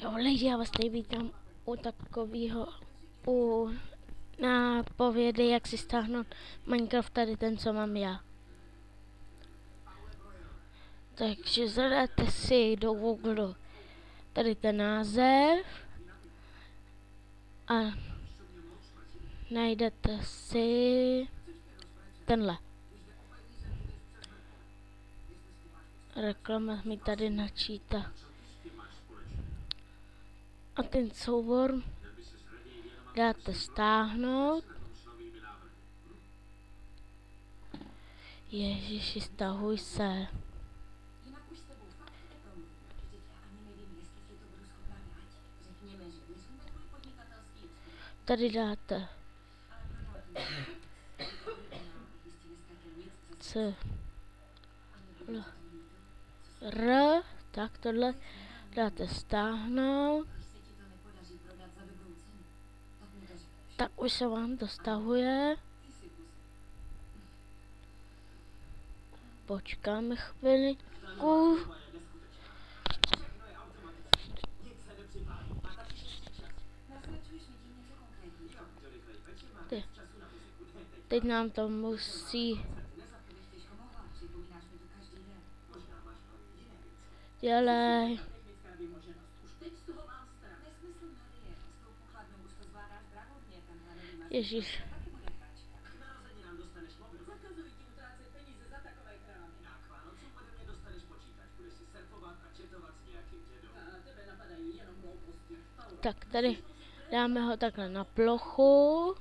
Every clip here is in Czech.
Jo, lidi, já vás tady vítám u takového, u nápovědy, jak si stáhnout Minecraft, tady ten, co mám já. Takže zadáte si do Google tady ten název a najdete si tenhle. Reklama mi tady načítá. A ten soubor dáte stáhnout. Ježiši, stahuj se. Tady dáte C L R, tak tohle dáte stáhnout. Tak už se vám to stahuje. Počkáme chviličku. Teď nám to musí dělej. Ježíš. Tak tady dáme ho takhle na plochu.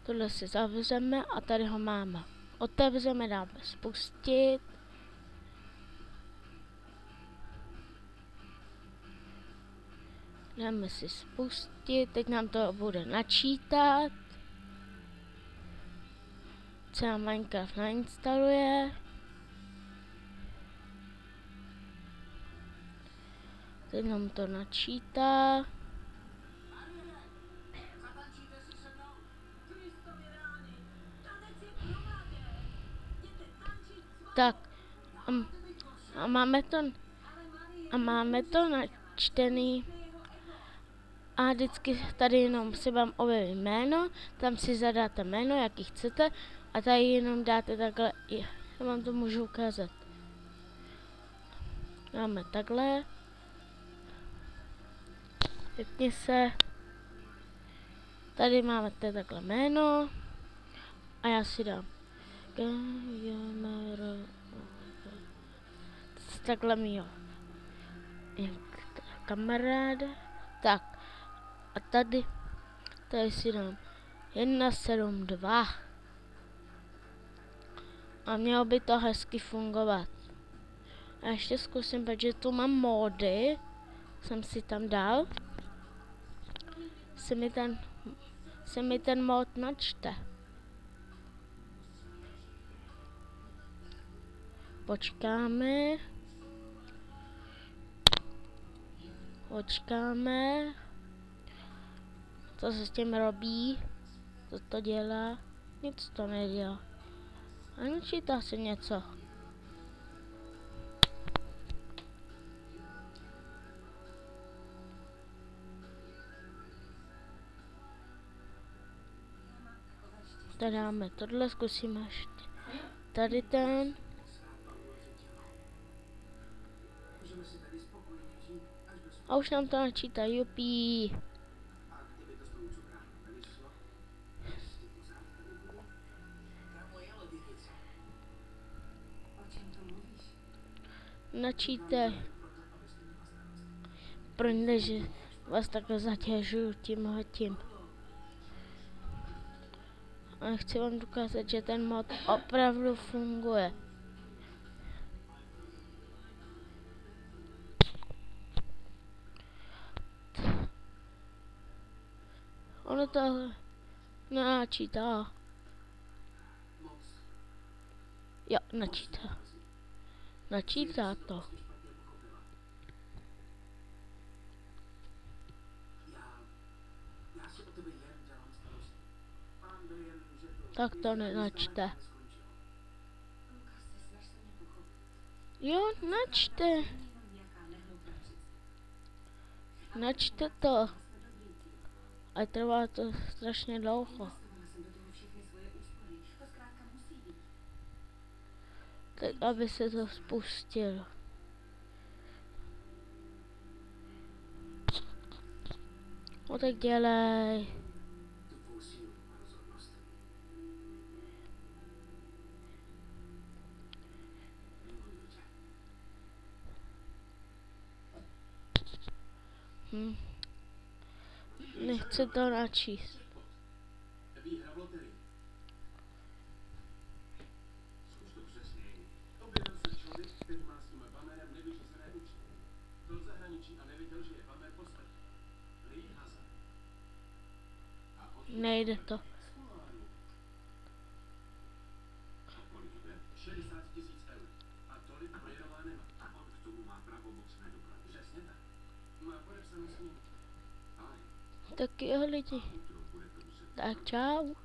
Tohle si zavřeme a tady ho máme. Otevřeme, dáme spustit. Dáme si spustit, teď nám to bude načítat. Co nám Minecraft nainstaluje. Teď nám to načítá. Tak, a máme to načtený. A vždycky tady jenom si vám objeví jméno, tam si zadáte jméno, jaký chcete, a tady jenom dáte takhle, já vám to můžu ukázat. Dáme takhle. Vypni se. Tady máme takhle jméno. A já si dám takhle mýho kamaráda. Tak. A tady si dám 172. A mělo by to hezky fungovat. A ještě zkusím, protože tu mám módy. Jsem si tam dal. Se mi ten mód načte. Počkáme. Co se s tím robí? Co to dělá? Nic to nedělá. A načítá se něco. Tady dáme tohle, zkusíme ještě. Tady ten. A už nám to načítá, jupí. Načíte. Protože vás takhle zatěžuju tímhletím. A chci vám dokázat, že ten mod opravdu funguje. Ono to načítá. Jo, načítá. Načítá to. Tak to nenačte. Jo, načte. Načte to. A trvá to strašně dlouho. Tak aby se to spustilo. No tak dělej. Nechce to načíst. Výhra v loterii. Zkus to přesněji. Objevil se člověk, který má s tím bamerem nevyřízené účty. Byl v zahraničí a nevěděl, že je bamer poslední. Lee Hazard. Nejde to. A kolik jde? 60 000 eur. A tolik Mayerová nemá. A on k tomu má pravomocné doklady. Přesně tak. Má podepsaný s ním. Ale Tak jo lidi. utro bude to muset. Tak čau.